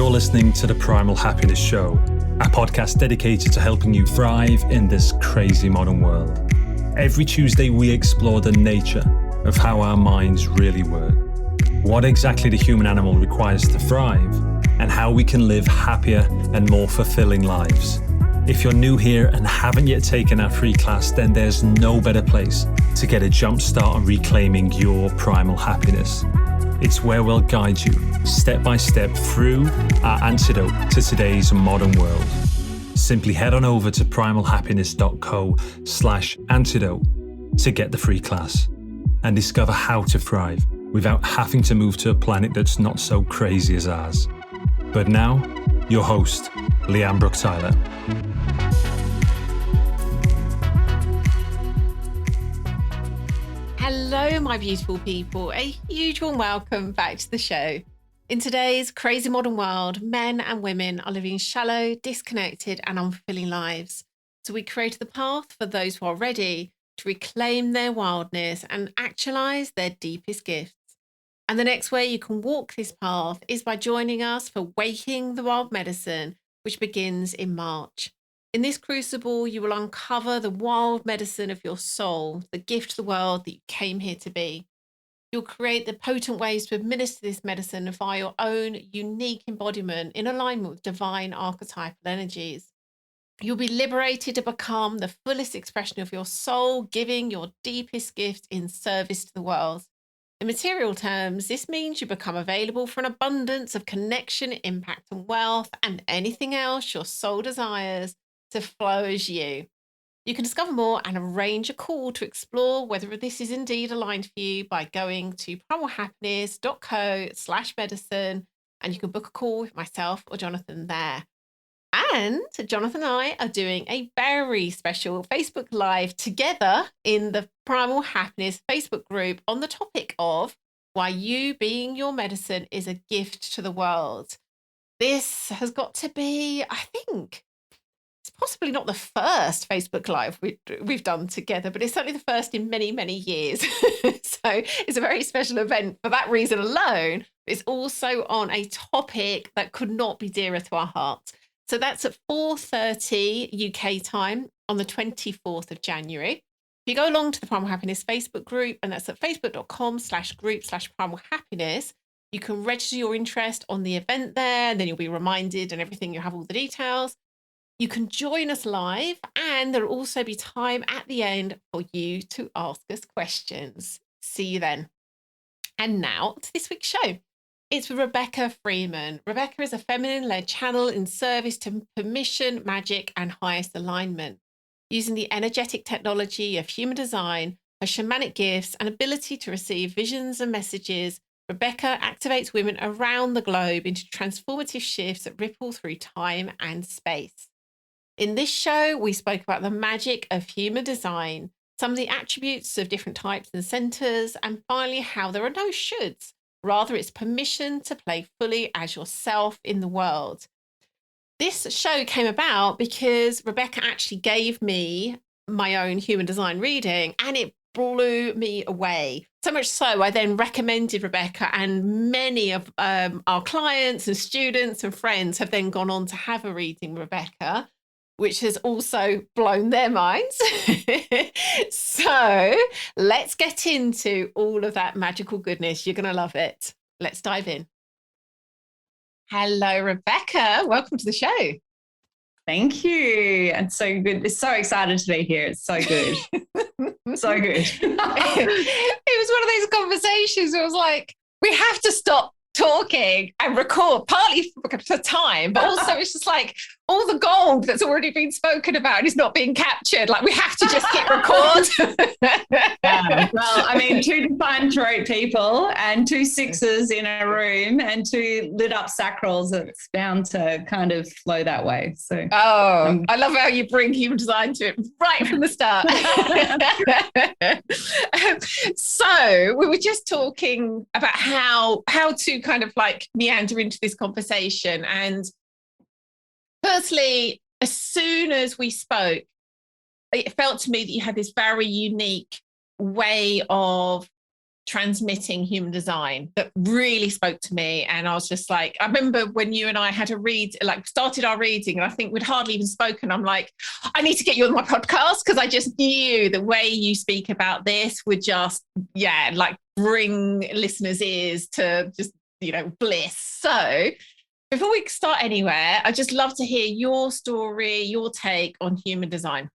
You're listening to the Primal Happiness Show, a podcast dedicated to helping you thrive in this crazy modern world. Every Tuesday, we explore the nature of how our minds really work, what exactly the human animal requires to thrive, and how we can live happier and more fulfilling lives. If you're new here and haven't yet taken our free class, then there's no better place to get a jump start on reclaiming your primal happiness. It's where we'll guide you step by step through our antidote to today's modern world. Simply head on over to primalhappiness.co/antidote to get the free class and discover how to thrive without having to move to a planet that's not so crazy as ours. But now, your host, Lian Tyler. Hello, my beautiful people. A huge warm welcome back to the show. In today's crazy modern world, men and women are living shallow, disconnected, and unfulfilling lives. So we created the path for those who are ready to reclaim their wildness and actualize their deepest gifts. And the next way you can walk this path is by joining us for Waking the Wild Medicine, which begins in March. In this crucible, you will uncover the wild medicine of your soul, the gift to the world that you came here to be. You'll create the potent ways to administer this medicine via your own unique embodiment in alignment with divine archetypal energies. You'll be liberated to become the fullest expression of your soul, giving your deepest gift in service to the world. In material terms, this means you become available for an abundance of connection, impact, and wealth, and anything else your soul desires to flow as you. You can discover more and arrange a call to explore whether this is indeed aligned for you by going to primalhappiness.co/medicine, and you can book a call with myself or Jonathan there. And Jonathan and I are doing a very special Facebook Live together in the Primal Happiness Facebook group on the topic of why you being your medicine is a gift to the world. This has got to be, I think, it's possibly not the first Facebook Live we've done together, but it's certainly the first in many, many years. So it's a very special event for that reason alone. It's also on a topic that could not be dearer to our hearts. So that's at 4:30 UK time on the 24th of January. If you go along to the Primal Happiness Facebook group, and that's at facebook.com/group/primalhappiness, you can register your interest on the event there, and then you'll be reminded and everything. You'll have all the details. You can join us live, and there'll also be time at the end for you to ask us questions. See you then. And now to this week's show. It's with Rebecca Freeman. Rebecca is a feminine-led channel in service to permission, magic, and highest alignment. Using the energetic technology of human design, her shamanic gifts, and ability to receive visions and messages, Rebecca activates women around the globe into transformative shifts that ripple through time and space. In this show, we spoke about the magic of human design, some of the attributes of different types and centers, and finally, how there are no shoulds. Rather, it's permission to play fully as yourself in the world. This show came about because Rebecca actually gave me my own human design reading, and it blew me away. So much so, I then recommended Rebecca, and many of our clients and students and friends have then gone on to have a reading with Rebecca, which has also blown their minds. So let's get into all of that magical goodness. You're going to love it. Let's dive in. Hello, Rebecca. Welcome to the show. Thank you. And so good. It's so excited to be here. It's so good. So good. It was one of those conversations where it was like, we have to stop talking and record, partly for time, but also it's just like all the gold that's already been spoken about is not being captured. Like, we have to just hit record. Yeah. Well, I mean, 2 defined throat people and 2 sixes in a room and 2 lit up sacrals. It's bound to kind of flow that way. So, I love how you bring human design to it right from the start. So we were just talking about how to kind of like meander into this conversation. And firstly, as soon as we spoke, it felt to me that you had this very unique way of transmitting human design that really spoke to me. And I was just like, I remember when you and I had a read, like started our reading, and I think we'd hardly even spoken. I'm like, I need to get you on my podcast, because I just knew the way you speak about this would just, like bring listeners' ears to just, bliss. So before we start anywhere, I'd just love to hear your story, your take on human design.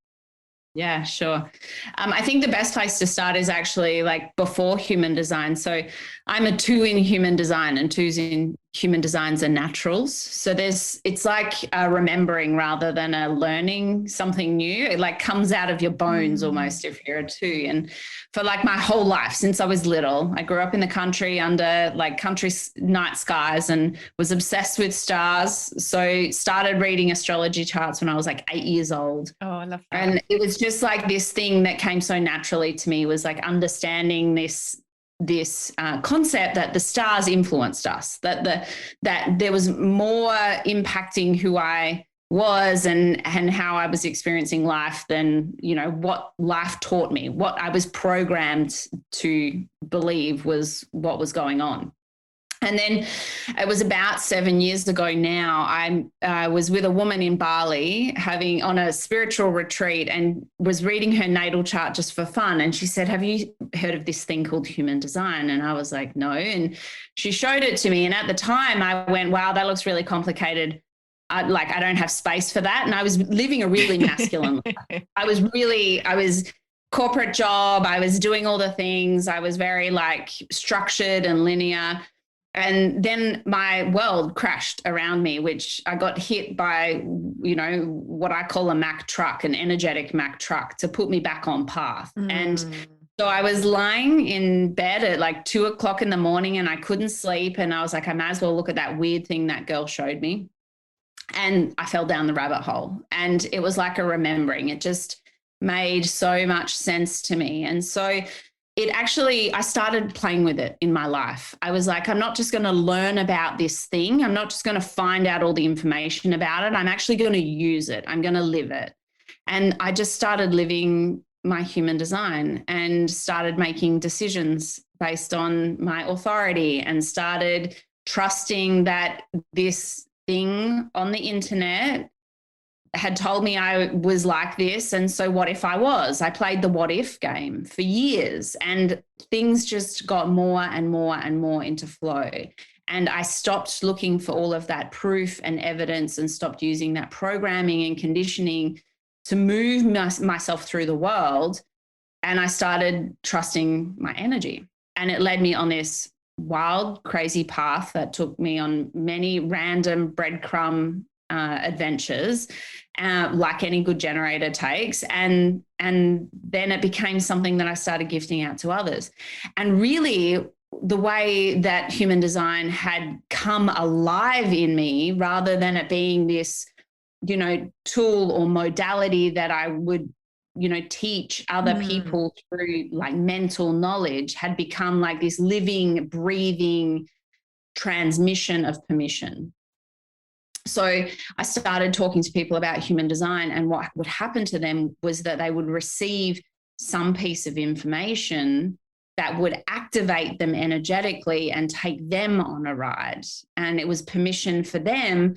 Yeah, sure. I think the best place to start is actually like before human design. So I'm a 2 in human design, and 2s in human designs are naturals. So it's like a remembering rather than a learning something new. It like comes out of your bones almost if you're a 2. And for like my whole life, since I was little, I grew up in the country under like country night skies and was obsessed with stars. So started reading astrology charts when I was like 8 years old. Oh, I love that. And it was just like this thing that came so naturally to me, was like understanding this concept that the stars influenced us, that there was more impacting who I was and how I was experiencing life than, what life taught me, what I was programmed to believe was what was going on. And then it was about 7 years ago now, I was with a woman in Bali on a spiritual retreat, and was reading her natal chart just for fun. And she said, have you heard of this thing called human design? And I was like, no. And she showed it to me. And at the time I went, wow, that looks really complicated. I don't have space for that. And I was living a really masculine life. I was corporate job. I was doing all the things. I was very like structured and linear. And then my world crashed around me, which I got hit by, what I call a Mack truck, an energetic Mack truck, to put me back on path. And so I was lying in bed at like 2 o'clock in the morning, and I couldn't sleep. And I was like, I might as well look at that weird thing that girl showed me. And I fell down the rabbit hole, and it was like a remembering. It just made so much sense to me. And so I started playing with it in my life. I was like, I'm not just going to learn about this thing. I'm not just going to find out all the information about it. I'm actually going to use it. I'm going to live it. And I just started living my human design and started making decisions based on my authority, and started trusting that this thing on the internet had told me I was like this. And so what if I was? I played the what if game for years, and things just got more and more and more into flow. And I stopped looking for all of that proof and evidence, and stopped using that programming and conditioning to move myself through the world. And I started trusting my energy. And it led me on this wild, crazy path that took me on many random breadcrumb adventures, like any good generator takes. And then it became something that I started gifting out to others. And really, the way that human design had come alive in me, rather than it being this, tool or modality that I would, teach other people through like mental knowledge, had become like this living, breathing transmission of permission. So I started talking to people about human design, and what would happen to them was that they would receive some piece of information that would activate them energetically and take them on a ride. And it was permission for them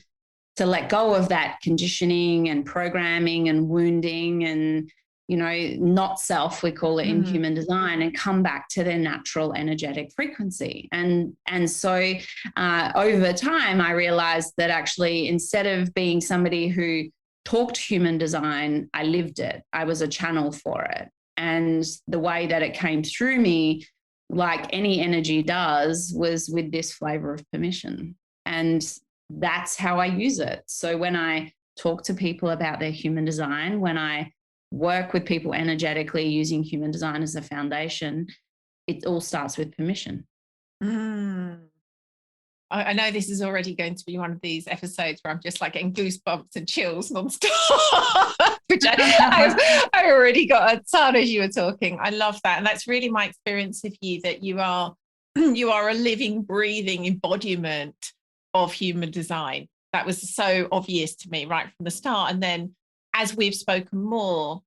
to let go of that conditioning and programming and wounding and, not self, we call it in human design, and come back to their natural energetic frequency. And so over time, I realized that actually, instead of being somebody who talked human design, I lived it. I was a channel for it. And the way that it came through me, like any energy does, was with this flavor of permission. And that's how I use it. So when I talk to people about their human design, when I work with people energetically using human design as a foundation, it all starts with permission. I know this is already going to be one of these episodes where I'm just like getting goosebumps and chills nonstop, which I already got a ton as you were talking. I love that. And that's really my experience of you, that you are a living, breathing embodiment of human design. That was so obvious to me right from the start. And then as we've spoken more,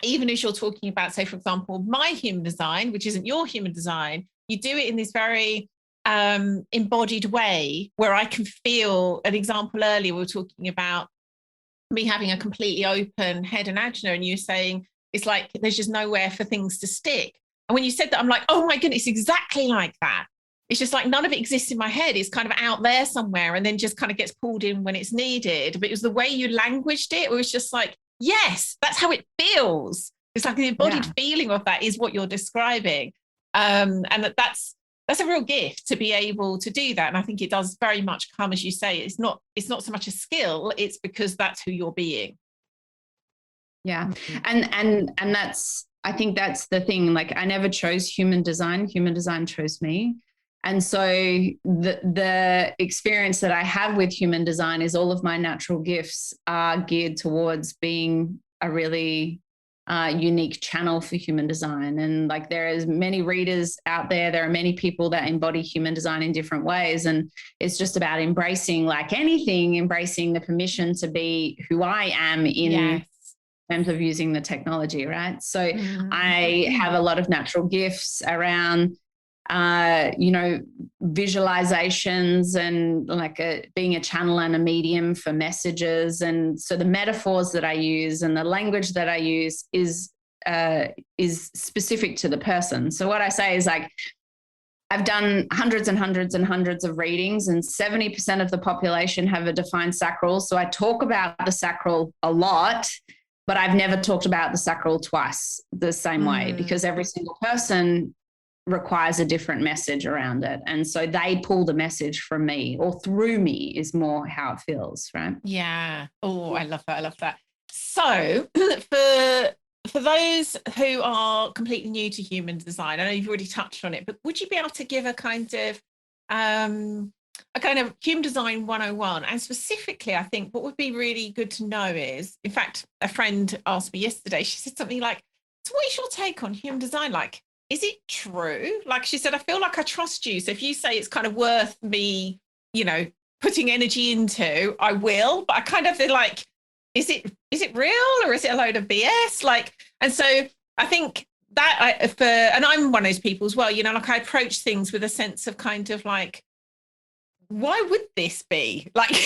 even as you're talking about, say, for example, my human design, which isn't your human design, you do it in this very embodied way where I can feel. An example earlier, we were talking about me having a completely open head and ajna, and you saying it's like there's just nowhere for things to stick. And when you said that, I'm like, oh my goodness, exactly like that. It's just like none of it exists in my head. It's kind of out there somewhere and then just kind of gets pulled in when it's needed. But it was the way you languaged it. It was just like, yes, that's how it feels. It's like the embodied feeling of that is what you're describing. And that's a real gift to be able to do that. And I think it does very much come, as you say, it's not so much a skill, it's because that's who you're being. Yeah. And that's, I think that's the thing. Like, I never chose human design chose me. And so the experience that I have with human design is all of my natural gifts are geared towards being a really unique channel for human design. And like, there is many readers out there. There are many people that embody human design in different ways. And it's just about embracing, like anything, embracing the permission to be who I am in terms of using the technology, right? So I have a lot of natural gifts around visualizations and like being a channel and a medium for messages. And so the metaphors that I use and the language that I use is specific to the person. So what I say is, like, I've done hundreds and hundreds and hundreds of readings, and 70% of the population have a defined sacral. So I talk about the sacral a lot, but I've never talked about the sacral twice the same way, because every single person requires a different message around it. And so they pull the message from me or through me is more how it feels, right? Yeah. Oh, I love that. I love that. So for those who are completely new to human design, I know you've already touched on it, but would you be able to give a kind of human design 101? And specifically, I think what would be really good to know is, in fact, a friend asked me yesterday, she said something like, so what is your take on human design? Like, is it true? Like, she said, I feel like I trust you. So if you say it's kind of worth me, putting energy into, I will. But I kind of feel like, is it real or is it a load of BS? Like, and so I think that and I'm one of those people as well, like I approach things with a sense of kind of like, why would this be like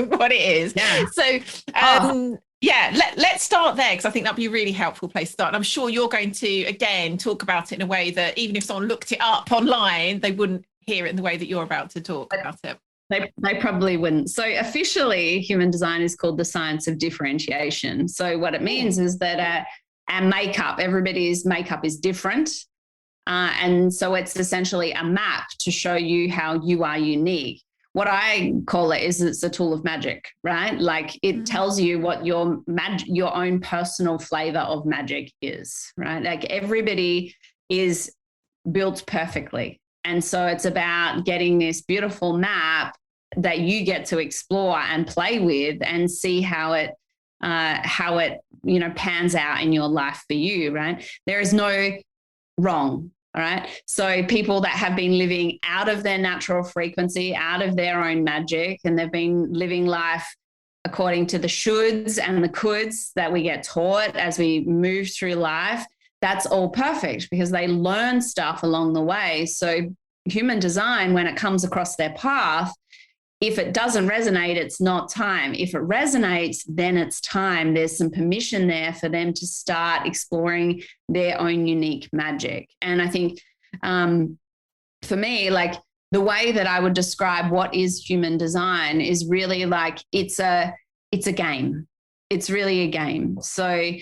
what it is? Yeah. So let's start there, because I think that'd be a really helpful place to start. And I'm sure you're going to again talk about it in a way that even if someone looked it up online, they wouldn't hear it in the way that you're about to talk about it. They probably wouldn't. So officially, human design is called the science of differentiation. So what it means is that our makeup, everybody's makeup is different. And so it's essentially a map to show you how you are unique. What I call it is it's a tool of magic, right? Like, it tells you what your own personal flavor of magic is, right? Like, everybody is built perfectly. And so it's about getting this beautiful map that you get to explore and play with and see how it pans out in your life for you, right? There is no wrong. All right. So people that have been living out of their natural frequency, out of their own magic, and they've been living life according to the shoulds and the coulds that we get taught as we move through life, that's all perfect because they learn stuff along the way. So human design, when it comes across their path, if it doesn't resonate, it's not time. If it resonates, then it's time. There's some permission there for them to start exploring their own unique magic. And I think for me, like, the way that I would describe what is human design is really like it's a game. It's really a game. So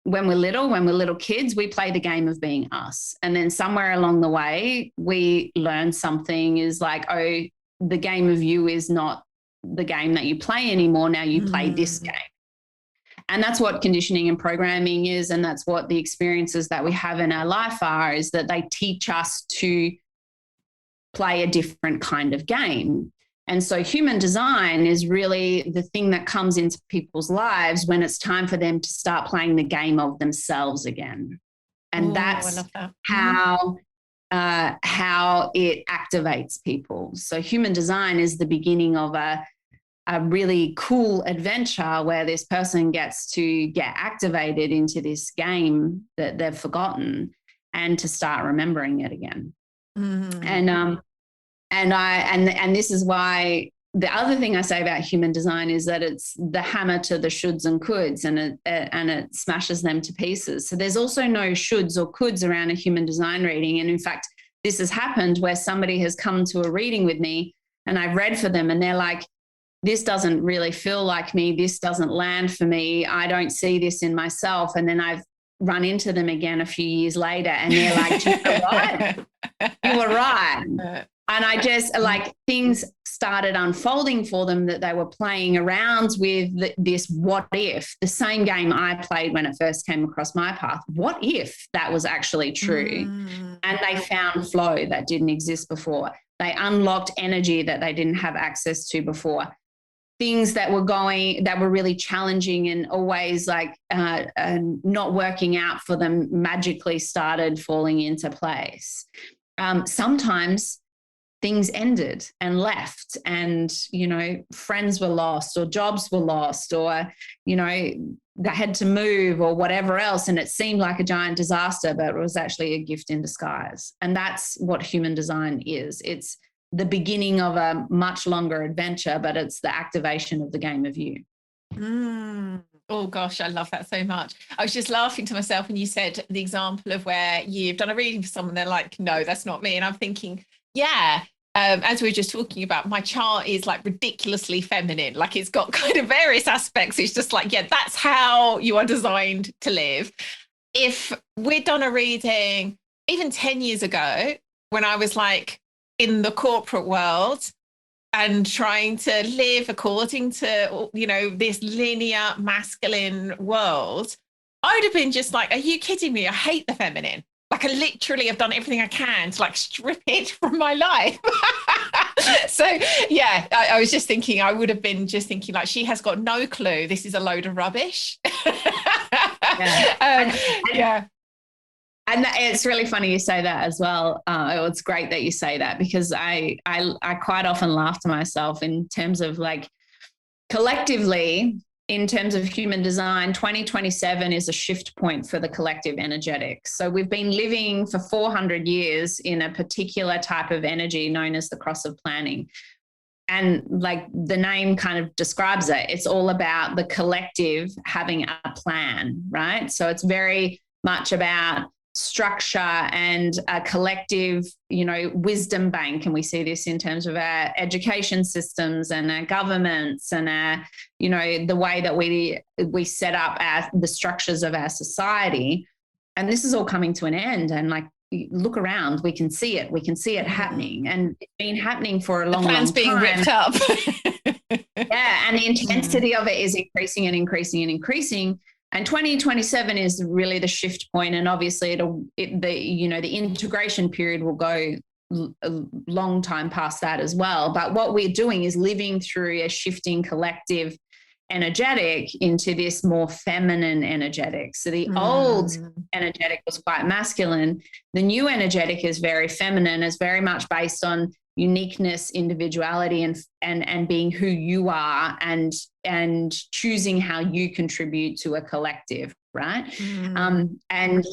when we're little kids, we play the game of being us. And then somewhere along the way, we learn something is like, oh, the game of you is not the game that you play anymore. Now you play this game. And that's what conditioning and programming is. And that's what the experiences that we have in our life are, is that they teach us to play a different kind of game. And so human design is really the thing that comes into people's lives when it's time for them to start playing the game of themselves again. And that's how it activates people. So human design is the beginning of a a really cool adventure where this person gets to get activated into this game that they've forgotten and to start remembering it again. And this is why the other thing I say about human design is that it's the hammer to the shoulds and coulds, and it smashes them to pieces. So there's also no shoulds or coulds around a human design reading. And in fact, this has happened where somebody has come to a reading with me and I've read for them and they're like, this doesn't really feel like me. This doesn't land for me. I don't see this in myself. And then I've run into them again a few years later and they're like, you know what? You were right. And I just like things started unfolding for them that they were playing around with this what if, the same game I played when it first came across my path. What if that was actually true? And they found flow that didn't exist before. They unlocked energy that they didn't have access to before. Things that were really challenging and always like not working out for them magically started falling into place. Sometimes things ended and left and, you know, friends were lost or jobs were lost or, you know, they had to move or whatever else. And it seemed like a giant disaster, but it was actually a gift in disguise. And that's what human design is. It's the beginning of a much longer adventure, but it's the activation of the game of you. Oh gosh, I love that so much. I was just laughing to myself when you said the example of where you've done a reading for someone, they're like, no, that's not me. And I'm thinking, yeah, as we were just talking about, my chart is like ridiculously feminine. Like it's got kind of various aspects. It's just like, yeah, that's how you are designed to live. If we'd done a reading even 10 years ago, when I was like in the corporate world and trying to live according to, you know, this linear masculine world, I would have been just like, are you kidding me? I hate the feminine. Like I literally have done everything I can to like strip it from my life. So yeah, I was just thinking, I would have been just thinking like, she has got no clue. This is a load of rubbish. Yeah. And it's really funny you say that as well. It's great that you say that because I quite often laugh to myself in terms of like collectively, in terms of human design, 2027 is a shift point for the collective energetics. So we've been living for 400 years in a particular type of energy known as the cross of planning. And like the name kind of describes it, it's all about the collective having a plan, right? So it's very much about structure and a collective, you know, wisdom bank. And we see this in terms of our education systems and our governments and our, you know, the way that we set up the structures of our society. And this is all coming to an end. And like, look around, we can see it. We can see it happening. And it's been happening for a long, long time. The plan's being ripped up. Yeah. And the intensity of it is increasing and increasing and increasing. And 2027 is really the shift point, and obviously the integration period will go a long time past that as well. But what we're doing is living through a shifting collective energetic into this more feminine energetic. So the old energetic was quite masculine. The new energetic is very feminine. It's very much based on uniqueness, individuality, and being who you are and choosing how you contribute to a collective, right? And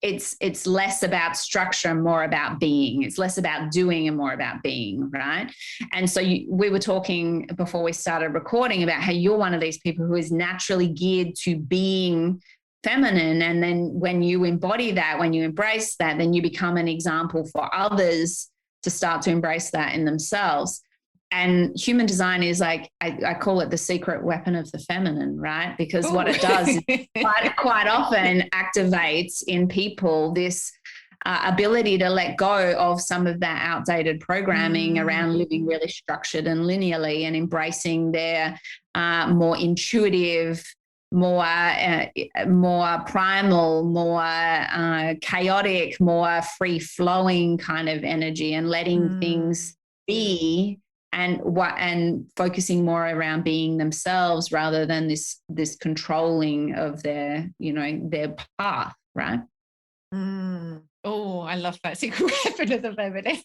it's less about structure and more about being. It's less about doing and more about being, right? And so we were talking before we started recording about how you're one of these people who is naturally geared to being feminine. And then when you embody that, when you embrace that, then you become an example for others to start to embrace that in themselves. And human design is like, I call it the secret weapon of the feminine, right? Because what it does is quite often activates in people this ability to let go of some of that outdated programming around living really structured and linearly and embracing their more intuitive, more primal, more chaotic, more free-flowing kind of energy, and letting things be and focusing more around being themselves rather than this controlling of their path, right? Oh, I love that secret weapon of the feminine.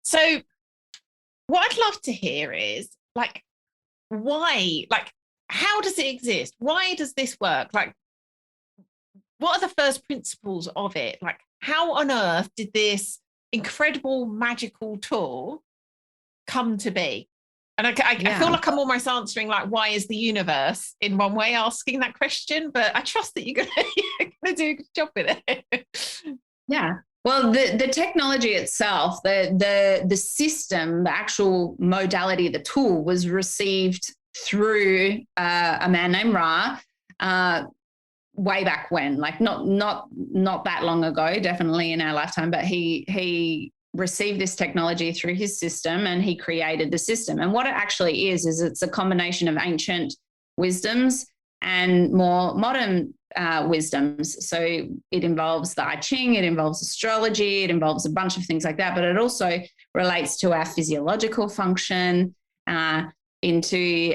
So what I'd love to hear is, like, why? Like, how does it exist? Why does this work? Like, what are the first principles of it? Like, how on earth did this incredible magical tool come to be? And I feel like I'm almost answering like, why is the universe in one way asking that question? But I trust that you're gonna do a good job with it. Yeah. Well, the technology itself, the system, the actual modality, the tool was received through a man named Ra, way back when, like not that long ago, definitely in our lifetime, but he received this technology through his system and he created the system. And what it actually is it's a combination of ancient wisdoms and more modern wisdoms. So it involves the I Ching, it involves astrology, it involves a bunch of things like that, but it also relates to our physiological function, into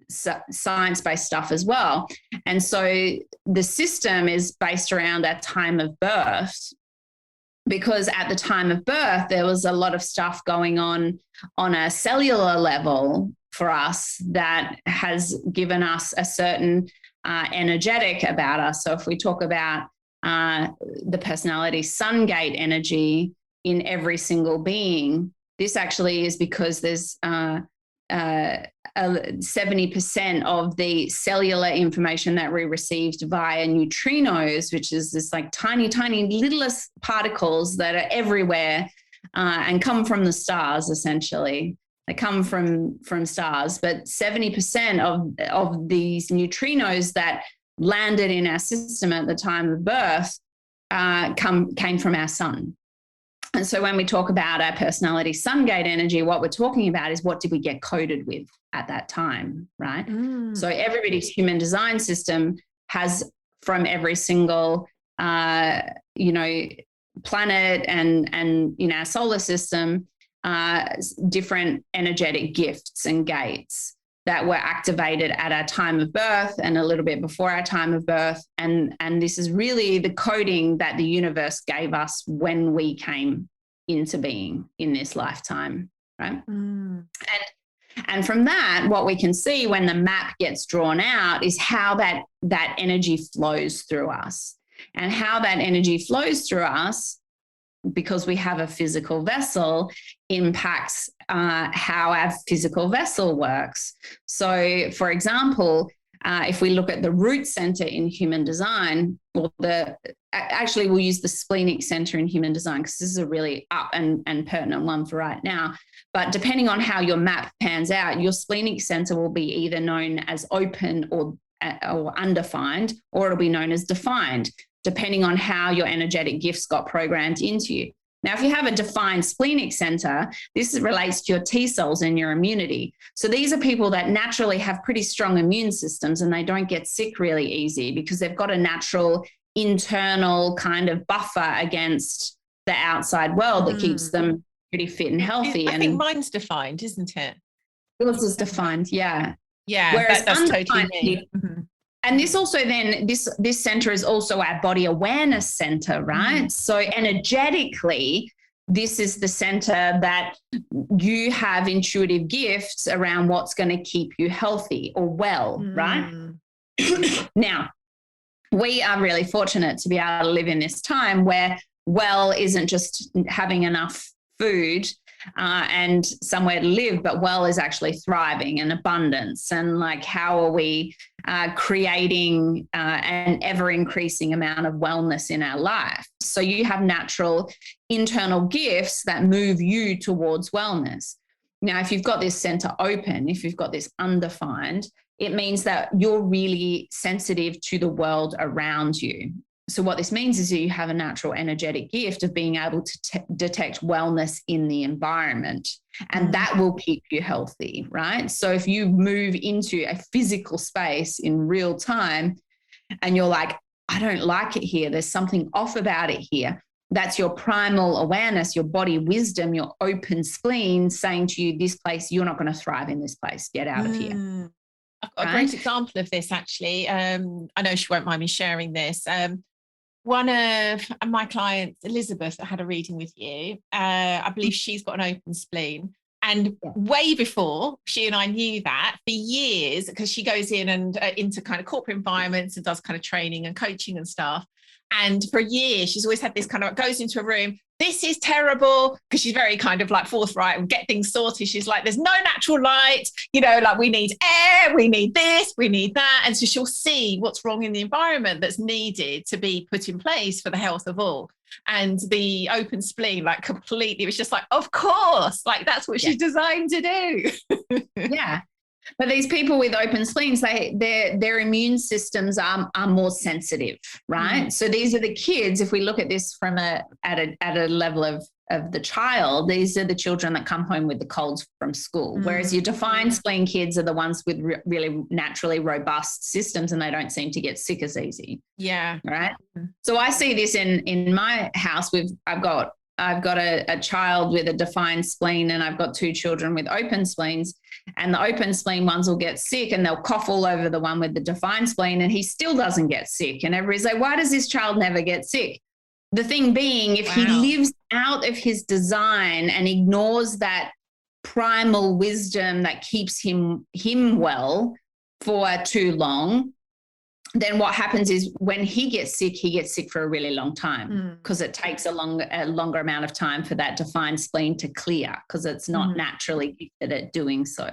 science-based stuff as well. And so the system is based around our time of birth, because at the time of birth, there was a lot of stuff going on a cellular level for us that has given us a certain energetic about us. So if we talk about the personality sun gate energy in every single being, this actually is because there's 70% of the cellular information that we received via neutrinos, which is this like tiny, tiny littlest particles that are everywhere and come from the stars, essentially. They come from stars, but 70% of these neutrinos that landed in our system at the time of birth came from our sun. And so when we talk about our personality sun gate energy, what we're talking about is what did we get coded with at that time, right? So everybody's human design system has, from every single, planet and in our solar system, different energetic gifts and gates that were activated at our time of birth and a little bit before our time of birth. And this is really the coding that the universe gave us when we came into being in this lifetime, right? And from that, what we can see when the map gets drawn out is how that energy flows through us. And how that energy flows through us, because we have a physical vessel, impacts how our physical vessel works. So, for example, if we look at the root center in human design, or actually we'll use the splenic center in human design because this is a really up and pertinent one for right now. But depending on how your map pans out, your splenic center will be either known as open or undefined, or it'll be known as defined, depending on how your energetic gifts got programmed into you. Now, if you have a defined splenic center, this relates to your T cells and your immunity. So these are people that naturally have pretty strong immune systems and they don't get sick really easy because they've got a natural internal kind of buffer against the outside world that keeps them pretty fit and healthy. I think mine's defined, isn't it? Yours is defined, yeah. Yeah, whereas that's totally me. And this also then, this center is also our body awareness center, right? So energetically, this is the center that you have intuitive gifts around what's going to keep you healthy or well, right? Now, we are really fortunate to be able to live in this time where well isn't just having enough food and somewhere to live, but well is actually thriving and abundance. And like, how are we creating an ever increasing amount of wellness in our life? So you have natural internal gifts that move you towards wellness. Now, if you've got this center open, if you've got this undefined, it means that you're really sensitive to the world around you. So what this means is that you have a natural energetic gift of being able to detect wellness in the environment, and that will keep you healthy, right? So if you move into a physical space in real time and you're like, I don't like it here, there's something off about it here, that's your primal awareness, your body wisdom, your open spleen saying to you, this place, you're not going to thrive in this place, get out of here. I've got a great example of this, actually. I know she won't mind me sharing this. One of my clients, Elizabeth, had a reading with you. I believe she's got an open spleen. And way before she and I knew that, for years, because she goes in and into kind of corporate environments and does kind of training and coaching and stuff. And for years, she's always had this kind of, goes into a room, this is terrible, because she's very kind of like forthright and get things sorted. She's like, there's no natural light, you know, like we need air, we need this, we need that. And so she'll see what's wrong in the environment that's needed to be put in place for the health of all. And the open spleen, like completely, it was just like, of course, like that's what she's designed to do. Yeah. But these people with open spleens, their immune systems are more sensitive, right? So these are the kids, if we look at this from at a level of the child, these are the children that come home with the colds from school. Whereas your defined spleen kids are the ones with really naturally robust systems, and they don't seem to get sick as easy. Yeah. Right. So I see this in my house. I've got a child with a defined spleen, and I've got 2 children with open spleens, and the open spleen ones will get sick and they'll cough all over the one with the defined spleen, and he still doesn't get sick. And everybody's like, why does this child never get sick? The thing being, if he lives out of his design and ignores that primal wisdom that keeps him well for too long, then what happens is when he gets sick for a really long time, because it takes a longer amount of time for that defined spleen to clear, because it's not naturally gifted at doing so.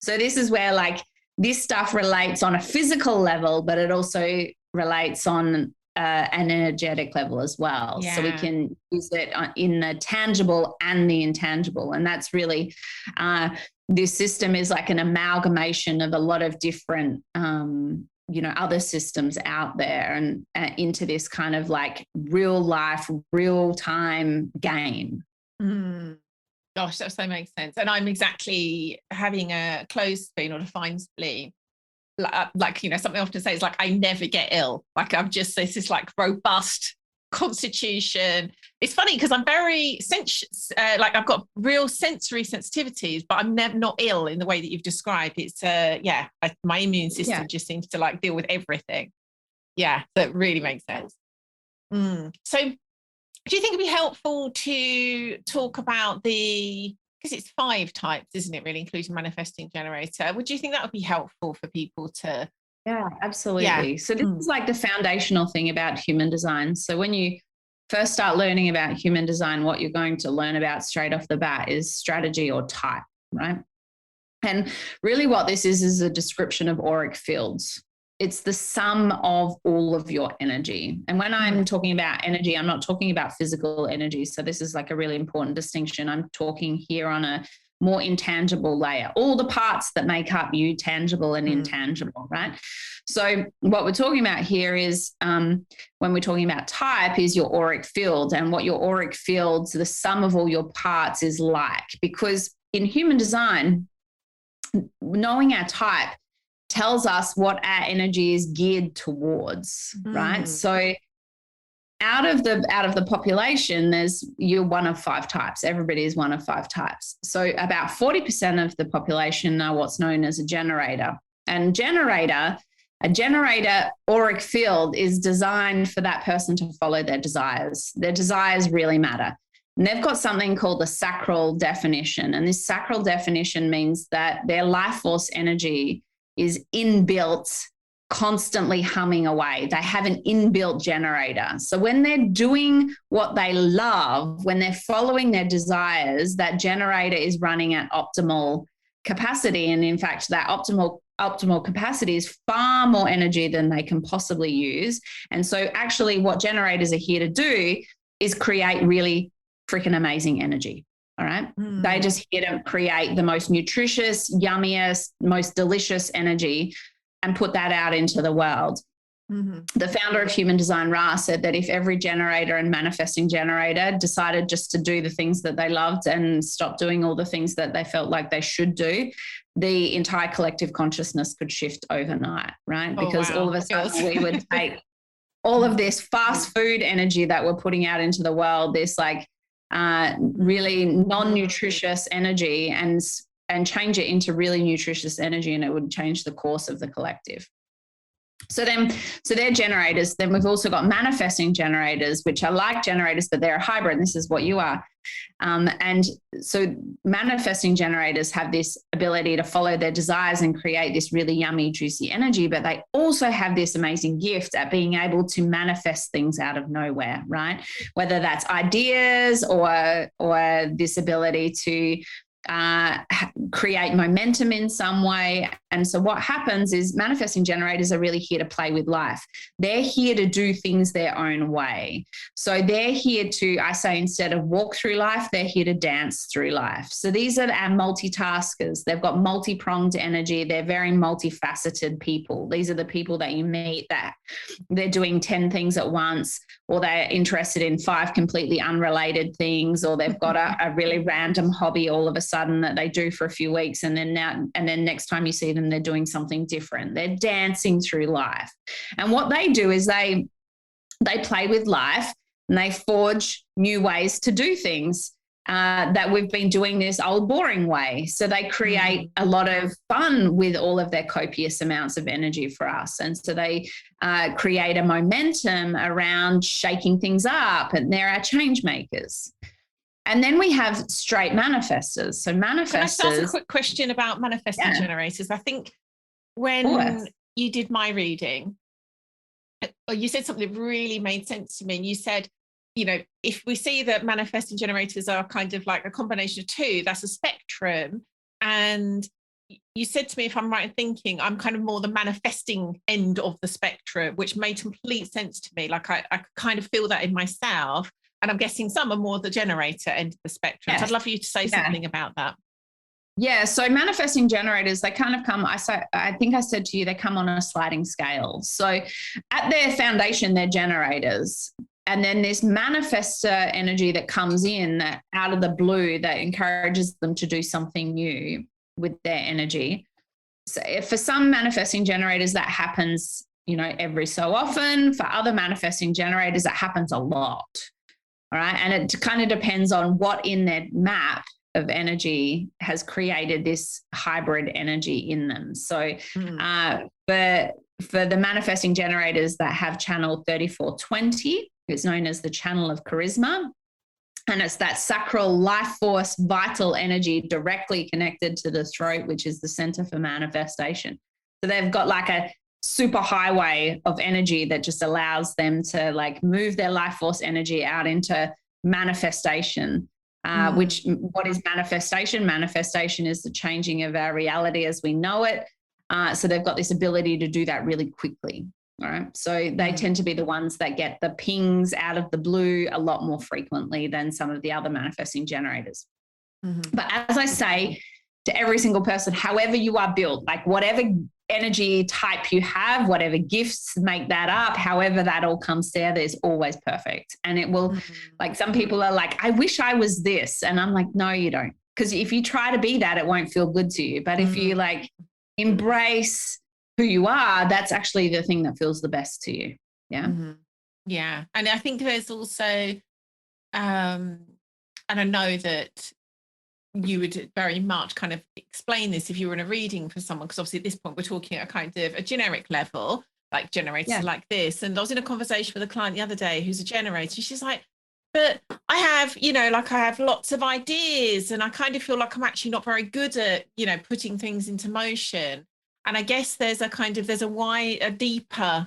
So this is where like this stuff relates on a physical level, but it also relates on an energetic level as well. Yeah. So we can use it in the tangible and the intangible. And that's really, this system is like an amalgamation of a lot of different other systems out there, and into this kind of like real life, real time game. Gosh, that so makes sense. And I'm exactly having a closed spleen or defined spleen. Like, you know, something I often say is like, I never get ill. Like I'm just, this is like robust constitution. It's funny because I'm very like I've got real sensory sensitivities, but I'm never not ill in the way that you've described. It's my immune system just seems to like deal with everything. Yeah, that really makes sense. So do you think it'd be helpful to talk about because it's 5 types, isn't it, really, including manifesting generator? Would you think that would be helpful for people to? Yeah, absolutely. So this is like the foundational thing about human design. So when you first start learning about human design, what you're going to learn about straight off the bat is strategy or type, right? And really what this is a description of auric fields. It's the sum of all of your energy. And when I'm talking about energy, I'm not talking about physical energy. So this is like a really important distinction. I'm talking here on a more intangible layer, all the parts that make up you, tangible and intangible, right? So what we're talking about here is when we're talking about type is your auric field, and what your auric fields, the sum of all your parts is like, because in human design, knowing our type tells us what our energy is geared towards, right? So out of the population, you're one of 5 types. Everybody is one of 5 types. So about 40% of the population are what's known as a generator. And a generator auric field is designed for that person to follow their desires. Their desires really matter. And they've got something called the sacral definition. And this sacral definition means that their life force energy is inbuilt, constantly humming away. They have an inbuilt generator. So when they're doing what they love, when they're following their desires, that generator is running at optimal capacity. And in fact, that optimal capacity is far more energy than they can possibly use. And so actually what generators are here to do is create really freaking amazing energy. All right. They just here to create the most nutritious, yummiest, most delicious energy and put that out into the world. The founder of Human Design, Ra, said that if every generator and manifesting generator decided just to do the things that they loved and stop doing all the things that they felt like they should do, the entire collective consciousness could shift overnight, right? Because all of a sudden we would take all of this fast food energy that we're putting out into the world, this like really non-nutritious energy, and change it into really nutritious energy, and it would change the course of the collective. So they're generators. Then we've also got manifesting generators, which are like generators, but they're a hybrid. And this is what you are. And so manifesting generators have this ability to follow their desires and create this really yummy, juicy energy. But they also have this amazing gift at being able to manifest things out of nowhere, right? Whether that's ideas or this ability to create momentum in some way. And so what happens is manifesting generators are really here to play with life. They're here to do things their own way. So they're here to, I say, instead of walk through life, they're here to dance through life. So these are our multitaskers. They've got multi-pronged energy. They're very multifaceted people. These are the people that you meet that they're doing 10 things at once, or they're interested in 5 completely unrelated things, or they've got a really random hobby all of a sudden that they do for a few weeks, and then next time you see them, they're doing something different. They're dancing through life. And what they do is they play with life and they forge new ways to do things that we've been doing this old boring way. So they create a lot of fun with all of their copious amounts of energy for us. And so they create a momentum around shaking things up, and they're our change makers. And then we have straight manifestors. So manifestors. Can I just ask a quick question about manifesting generators? I think when you did my reading, you said something that really made sense to me. And you said, you know, if we see that manifesting generators are kind of like a combination of two, that's a spectrum. And you said to me, if I'm right in thinking, I'm kind of more the manifesting end of the spectrum, which made complete sense to me. Like I kind of feel that in myself. And I'm guessing some are more the generator end of the spectrum. Yes. So I'd love for you to say something about that. Yeah, so manifesting generators, they kind of come, I think I said to you, they come on a sliding scale. So at their foundation, they're generators. And then this manifestor energy that comes in out of the blue that encourages them to do something new with their energy. So for some manifesting generators, that happens, you know, every so often. For other manifesting generators, that happens a lot. All right. And it kind of depends on what in their map of energy has created this hybrid energy in them. So for the manifesting generators that have channel 3420, it's known as the channel of charisma. And it's that sacral life force, vital energy directly connected to the throat, which is the center for manifestation. So they've got like a super highway of energy that just allows them to like move their life force energy out into manifestation. Which, what is manifestation? Manifestation is the changing of our reality as we know it. So they've got this ability to do that really quickly. All right. So they tend to be the ones that get the pings out of the blue a lot more frequently than some of the other manifesting generators. But as I say to every single person, however you are built, like whatever energy type you have, whatever gifts make that up, however that all comes together is always perfect. And it will, like some people are like, I wish I was this. And I'm like, no, you don't. Because if you try to be that, it won't feel good to you. But if you like embrace who you are, that's actually the thing that feels the best to you. Yeah. Yeah. And I think there's also, and I know that you would very much kind of explain this if you were in a reading for someone, because obviously at this point we're talking at kind of a generic level, like generators like this. And I was in a conversation with a client the other day who's a generator. She's like, but I have, you know, like I have lots of ideas and I kind of feel like I'm actually not very good at, you know, putting things into motion. And I guess there's a deeper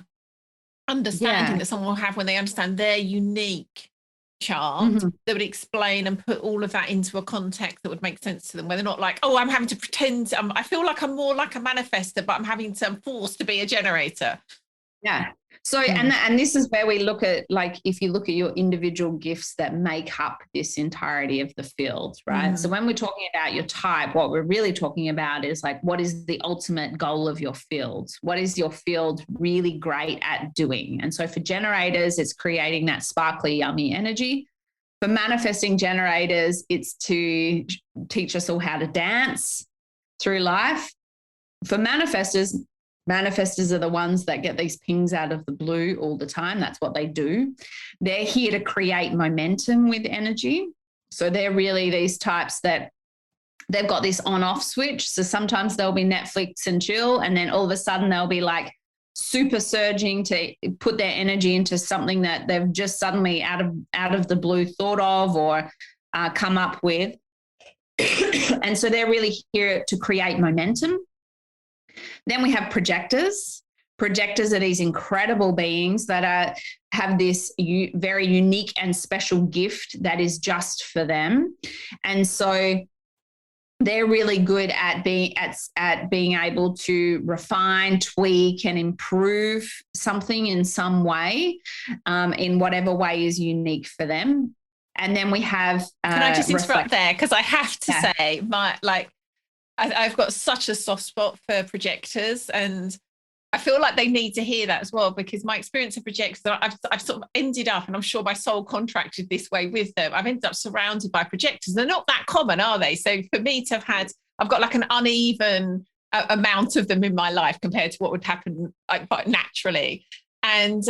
understanding that someone will have when they understand their unique chart that would explain and put all of that into a context that would make sense to them, where they're not like, oh, I'm having to pretend I feel like I'm more like a manifestor, but I'm forced to be a generator. Yeah. So, and this is where we look at, like, if you look at your individual gifts that make up this entirety of the field, right? So when we're talking about your type, what we're really talking about is like, what is the ultimate goal of your field? What is your field really great at doing? And so for generators, it's creating that sparkly, yummy energy. For manifesting generators, it's to teach us all how to dance through life. For manifestors are the ones that get these pings out of the blue all the time. That's what they do. They're here to create momentum with energy. So they're really these types that they've got this on-off switch. So sometimes they'll be Netflix and chill, and then all of a sudden they'll be like super surging to put their energy into something that they've just suddenly out of the blue thought of or come up with. And so they're really here to create momentum. Then we have projectors. Projectors are these incredible beings that have this very unique and special gift that is just for them. And so they're really good at being able to refine, tweak, and improve something in some way, in whatever way is unique for them. And then we have can I just interrupt there, because I have to say I've got such a soft spot for projectors, and I feel like they need to hear that as well, because my experience of projectors, I've sort of ended up, and I'm sure my soul contracted this way with them, I've ended up surrounded by projectors. They're not that common, are they? So for me to have I've got like an uneven amount of them in my life compared to what would happen like quite naturally. And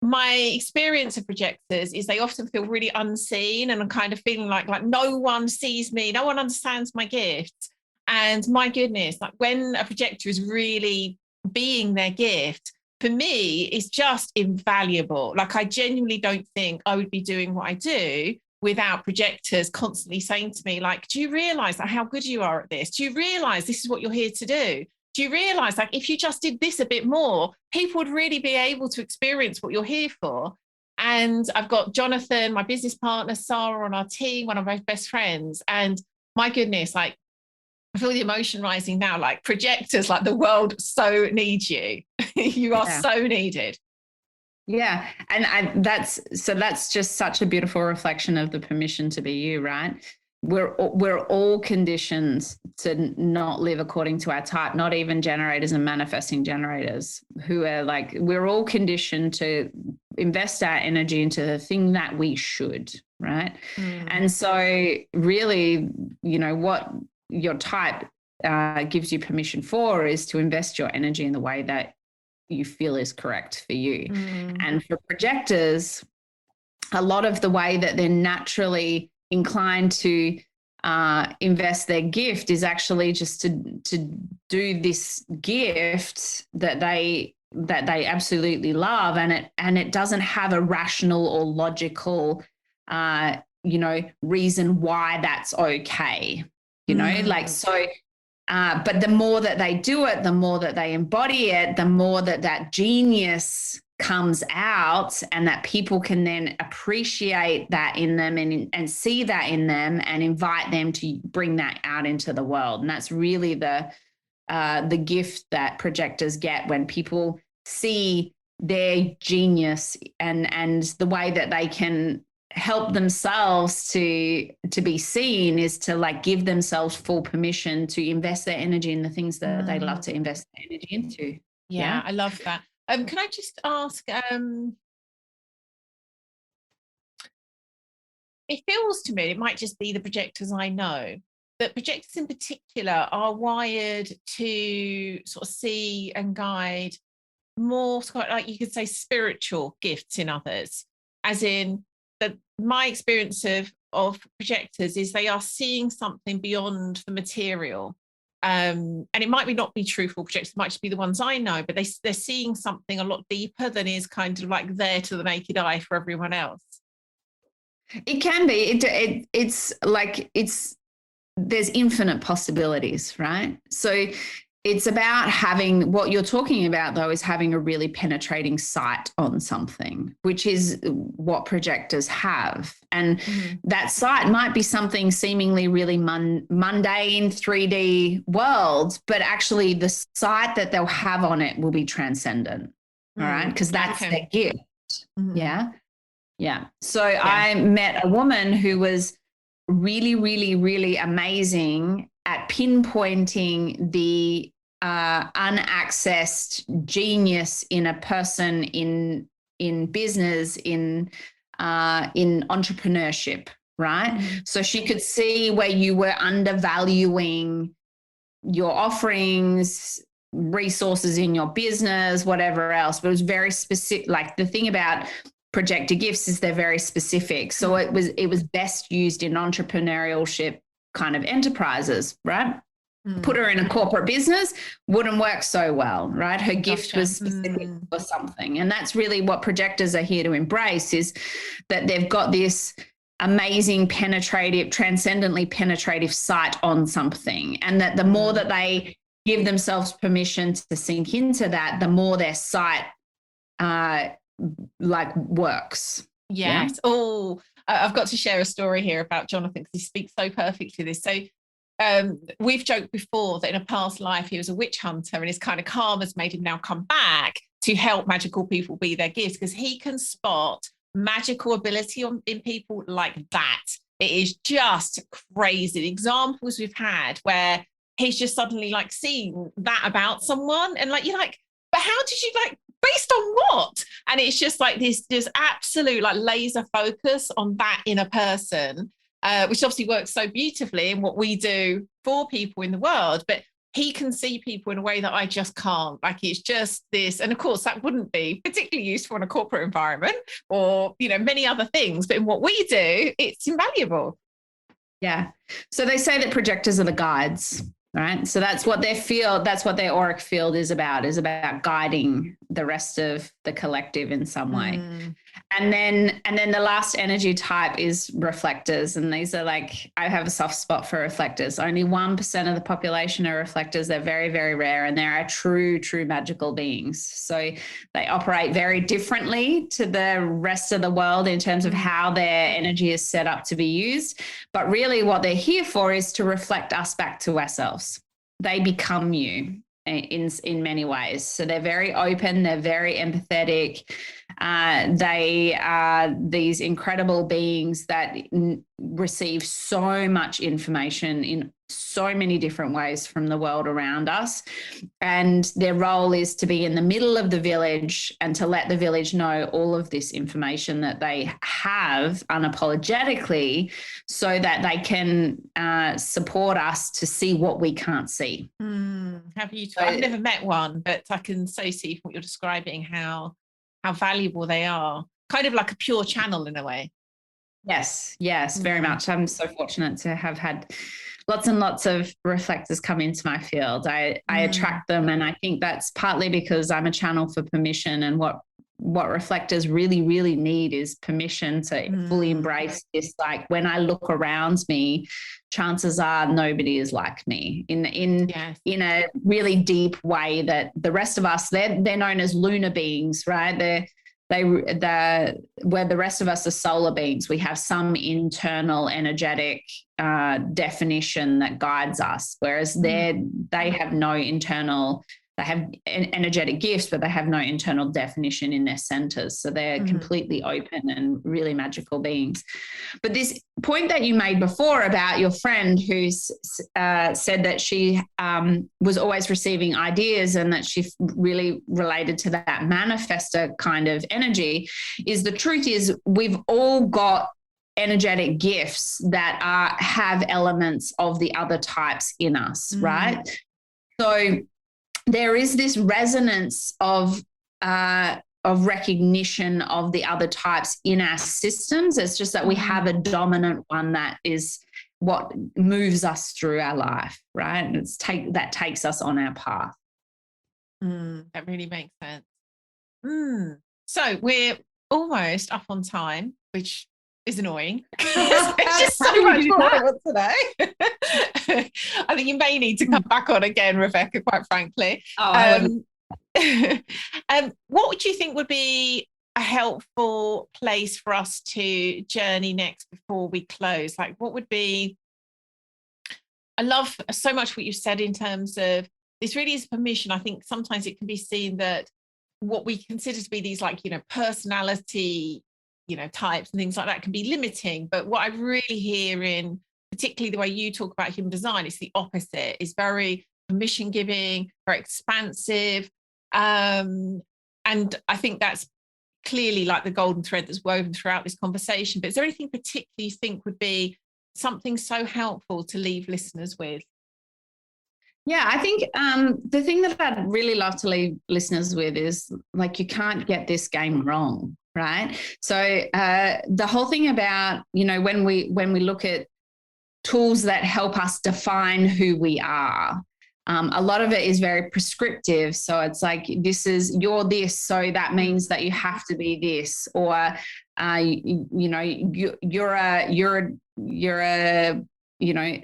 my experience of projectors is they often feel really unseen, and I'm kind of feeling like no one sees me, no one understands my gifts. And my goodness, like when a projector is really being their gift, for me, it's just invaluable. Like I genuinely don't think I would be doing what I do without projectors constantly saying to me, like, do you realize how good you are at this? Do you realize this is what you're here to do? Do you realize like if you just did this a bit more, people would really be able to experience what you're here for? And I've got Jonathan, my business partner, Sarah on our team, one of my best friends. And my goodness, like I feel the emotion rising now, like projectors, like the world so needs you. You are so needed. Yeah. And that's just such a beautiful reflection of the permission to be you, right? We're all conditioned to not live according to our type, not even generators and manifesting generators, who are like, we're all conditioned to invest our energy into the thing that we should, right? And so really, you know, what your type gives you permission for is to invest your energy in the way that you feel is correct for you. And for projectors, a lot of the way that they're naturally inclined to invest their gift is actually just to do this gift that they absolutely love, and it doesn't have a rational or logical reason why that's okay, like so. But the more that they do it, the more that they embody it, the more that genius comes out, and that people can then appreciate that in them and see that in them and invite them to bring that out into the world. And that's really the gift that projectors get when people see their genius and the way that they can help themselves to be seen is to like give themselves full permission to invest their energy in the things that they love to invest their energy into. Yeah, I love that. Can I just ask, it feels to me, it might just be the projectors I know, that projectors in particular are wired to sort of see and guide more, like you could say, spiritual gifts in others, as in that my experience of projectors is they are seeing something beyond the material. And it might not be true for projectors, it might just be the ones I know, but they're seeing something a lot deeper than is kind of like there to the naked eye for everyone else. It can be. There's infinite possibilities, right? So it's about having, what you're talking about though is having a really penetrating sight on something, which is what projectors have. And that sight might be something seemingly really mundane 3D world, but actually the sight that they'll have on it will be transcendent. All right. Because that's their gift. Yeah. Yeah. So I met a woman who was really, really, really amazing at pinpointing the unaccessed genius in a person in business, in entrepreneurship, right? So she could see where you were undervaluing your offerings, resources in your business, whatever else. But it was very specific. Like the thing about projector gifts is they're very specific. So it was best used in entrepreneurship kind of enterprises, right? put her in a corporate business, wouldn't work so well, right? Her gift was specific for something. And that's really what projectors are here to embrace, is that they've got this amazing penetrative, transcendently penetrative sight on something. And that the more that they give themselves permission to sink into that, the more their sight works. Yes. Yeah? Oh, I've got to share a story here about Jonathan, because he speaks so perfectly to this. So we've joked before that in a past life he was a witch hunter, and his kind of karma's made him now come back to help magical people be their gifts, because he can spot magical ability in people like that. It is just crazy. The examples we've had where he's just suddenly like seeing that about someone, and like you're like, but how did you, like, based on what? And it's just like this just absolute like laser focus on that in a person, which obviously works so beautifully in what we do for people in the world. But he can see people in a way that I just can't. Like, it's just this. And of course, that wouldn't be particularly useful in a corporate environment or, you know, many other things. But in what we do, it's invaluable. Yeah. So they say that projectors are the guides, right? So that's what their field, that's what their auric field is about guiding the rest of the collective in some way. And then the last energy type is reflectors. And these are like, I have a soft spot for reflectors. Only 1% of the population are reflectors. They're very, very rare, and they're true magical beings. So they operate very differently to the rest of the world in terms of how their energy is set up to be used. But really what they're here for is to reflect us back to ourselves. They become you in many ways. So they're very open, they're very empathetic. They are these incredible beings that receive so much information in so many different ways from the world around us. And their role is to be in the middle of the village and to let the village know all of this information that they have unapologetically, so that they can support us to see what we can't see. Have you? I've never met one, but I can so see from what you're describing how valuable they are. Kind of like a pure channel in a way. Yes, very much. I'm so fortunate to have had lots and lots of reflectors come into my field. I attract them, and I think that's partly because I'm a channel for permission, and what reflectors really, really need is permission to fully embrace this. Like, when I look around me, chances are nobody is like me in a really deep way, that the rest of us, they're known as lunar beings, right? Where the rest of us are solar beings. We have some internal energetic definition that guides us, whereas they have no internal. They have energetic gifts, but they have no internal definition in their centers. So they're completely open and really magical beings. But this point that you made before about your friend who's said that she was always receiving ideas, and that she really related to that manifestor kind of energy, is the truth is we've all got energetic gifts that have elements of the other types in us, right? So there is this resonance of recognition of the other types in our systems. It's just that we have a dominant one that is what moves us through our life, right? And that takes us on our path. That really makes sense. So we're almost up on time, which is annoying. It's just so much more I want today. I think you may need to come back on again, Rebecca, quite frankly. What would you think would be a helpful place for us to journey next before we close? Like, what would be... I love so much what you said in terms of this really is permission. I think sometimes it can be seen that what we consider to be these, like, you know, personality, you know, types and things like that can be limiting. But what I really hear in particularly the way you talk about human design is the opposite. It's very permission giving, very expansive. And I think that's clearly like the golden thread that's woven throughout this conversation. But is there anything particularly you think would be something so helpful to leave listeners with? Yeah, I think the thing that I'd really love to leave listeners with is, like, you can't get this game wrong, right? So the whole thing about, you know, when we look at tools that help us define who we are. A lot of it is very prescriptive. So it's like, you're this, so that means that you have to be this, or you're a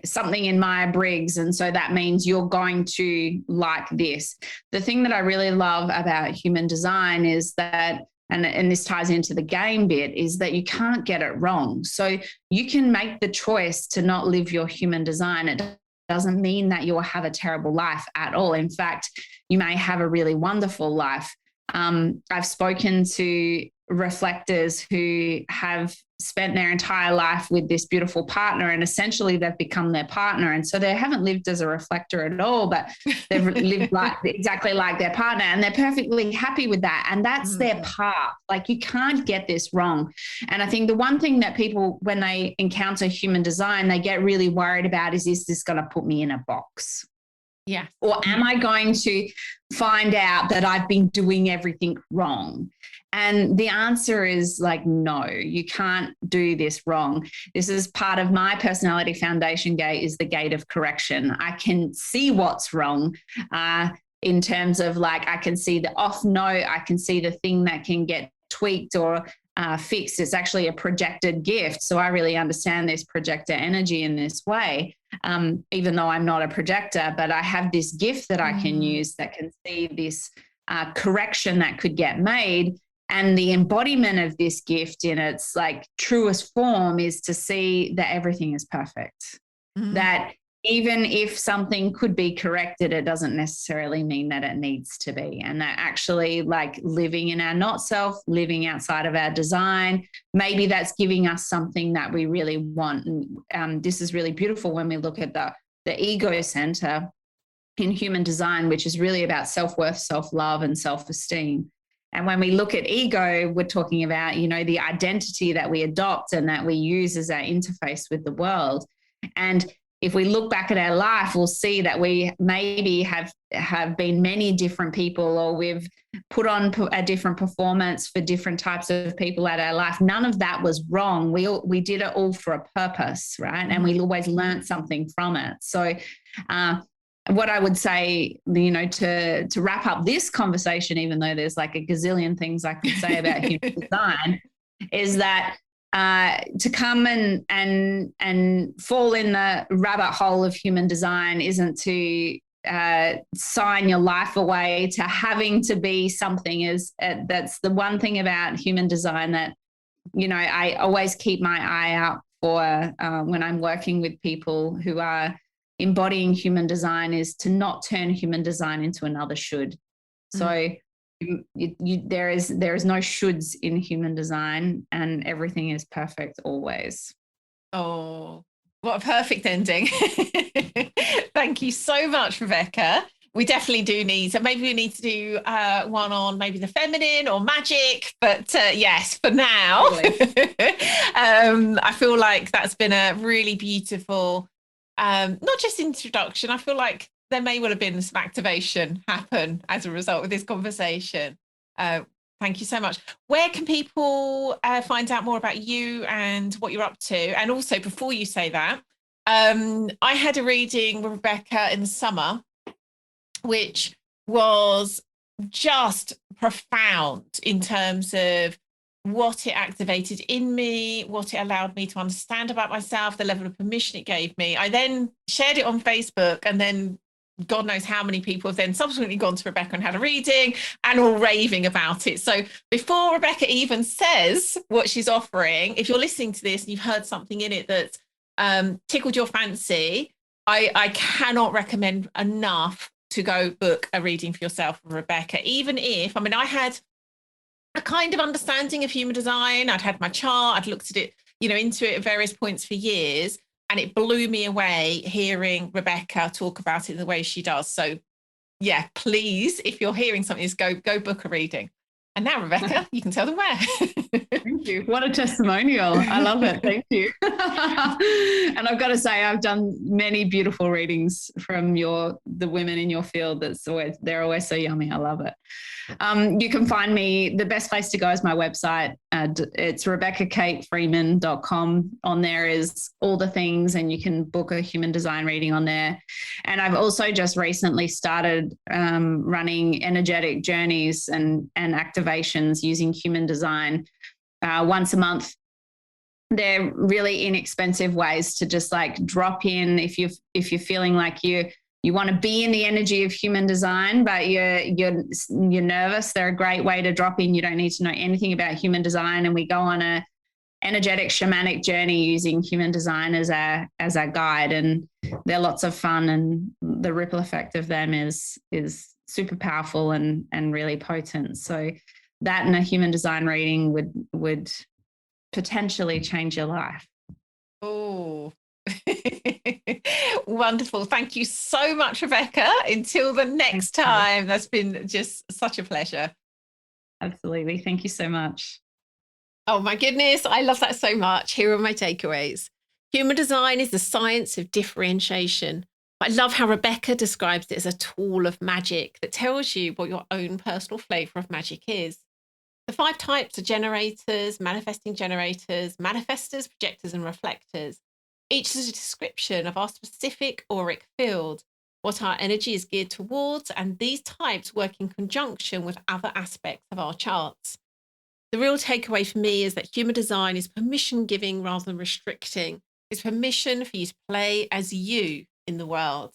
something in Myers-Briggs, and so that means you're going to like this. The thing that I really love about human design is that, and this ties into the game bit, is that you can't get it wrong. So you can make the choice to not live your human design. It doesn't mean that you'll have a terrible life at all. In fact, you may have a really wonderful life. I've spoken to reflectors who have spent their entire life with this beautiful partner, and essentially they've become their partner. And so they haven't lived as a reflector at all, but they've lived exactly like their partner, and they're perfectly happy with that. And that's their path. Like, you can't get this wrong. And I think the one thing that people, when they encounter human design, they get really worried about is this going to put me in a box? Yeah. Or am I going to find out that I've been doing everything wrong? And the answer is like, no, you can't do this wrong. This is part of my personality foundation gate, is the gate of correction. I can see what's wrong in terms of, like, I can see the off note, I can see the thing that can get tweaked or fixed. It's actually a projected gift. So I really understand this projector energy in this way. Even though I'm not a projector, but I have this gift that I can use that can see this correction that could get made. And the embodiment of this gift in its like truest form is to see that everything is perfect. That even if something could be corrected, it doesn't necessarily mean that it needs to be. And that actually, like, living in our not self, living outside of our design, maybe that's giving us something that we really want. And this is really beautiful when we look at the ego center in human design, which is really about self-worth, self-love, and self-esteem. And when we look at ego, we're talking about, the identity that we adopt and that we use as our interface with the world. And if we look back at our life, we'll see that we maybe have been many different people, or we've put on a different performance for different types of people at our life. None of that was wrong. We did it all for a purpose, right? And we always learned something from it. So what I would say, to wrap up this conversation, even though there's like a gazillion things I could say about human design, is that to come and fall in the rabbit hole of human design isn't to sign your life away to having to be something. That's the one thing about human design that, I always keep my eye out for when I'm working with people who are embodying human design, is to not turn human design into another should. So there is no shoulds in human design, and everything is perfect always. Oh, what a perfect ending. Thank you so much, Rebecca. We definitely do need, so maybe we need to do one on maybe the feminine or magic, but yes, for now, I feel like that's been a really beautiful, not just introduction. I feel like there may well have been some activation happen as a result of this conversation. Thank you so much. Where can people find out more about you and what you're up to? And also, before you say that, I had a reading with Rebecca in the summer, which was just profound in terms of what it activated in me, what it allowed me to understand about myself, the level of permission it gave me. I then shared it on Facebook, and then God knows how many people have then subsequently gone to Rebecca and had a reading and all raving about it. So before Rebecca even says what she's offering, if you're listening to this and you've heard something in it that's tickled your fancy, I cannot recommend enough to go book a reading for yourself with Rebecca. Even if, I had a kind of understanding of human design. I'd had my chart, I'd looked at it, into it at various points for years. And it blew me away hearing Rebecca talk about it in the way she does. So yeah, please, if you're hearing something, just go book a reading. And now, Rebecca, you can tell them where. Thank you. What a testimonial. I love it. Thank you. And I've got to say, I've done many beautiful readings from the women in your field. They're always so yummy. I love it. You can find me, the best place to go is my website. It's RebeccaKateFreeman.com. On there is all the things, and you can book a human design reading on there. And I've also just recently started running energetic journeys and activations using human design once a month. They're really inexpensive ways to just like drop in if you're feeling like you want to be in the energy of human design, but you're nervous. They're a great way to drop in. You don't need to know anything about human design, and we go on a energetic shamanic journey using human design as our guide, and they're lots of fun, and the ripple effect of them is super powerful and really potent. So that and a human design reading would potentially change your life. Oh, wonderful. Thank you so much, Rebecca. Until the next time, that's been just such a pleasure. Absolutely. Thank you so much. Oh my goodness, I love that so much. Here are my takeaways. Human design is the science of differentiation. I love how Rebecca describes it as a tool of magic that tells you what your own personal flavour of magic is. The 5 types are generators, manifesting generators, manifestors, projectors, and reflectors. Each is a description of our specific auric field, what our energy is geared towards, and these types work in conjunction with other aspects of our charts. The real takeaway for me is that human design is permission giving rather than restricting. It's permission for you to play as you in the world.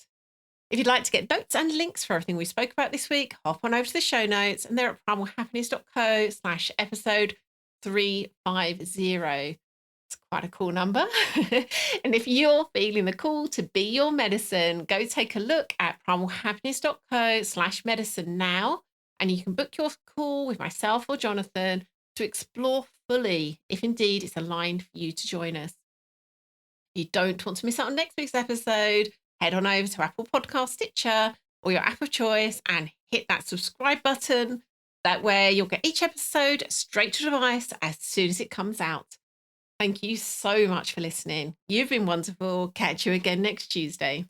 If you'd like to get notes and links for everything we spoke about this week, hop on over to the show notes, and they're at primalhappiness.co/episode 350. It's quite a cool number. And if you're feeling the call to be your medicine, go take a look at primalhappiness.co/medicine now, and you can book your call with myself or Jonathan to explore fully if indeed it's aligned for you to join us. If you don't want to miss out on next week's episode, head on over to Apple Podcast, Stitcher, or your app of choice and hit that subscribe button. That way you'll get each episode straight to your device as soon as it comes out. Thank you so much for listening. You've been wonderful. Catch you again next Tuesday.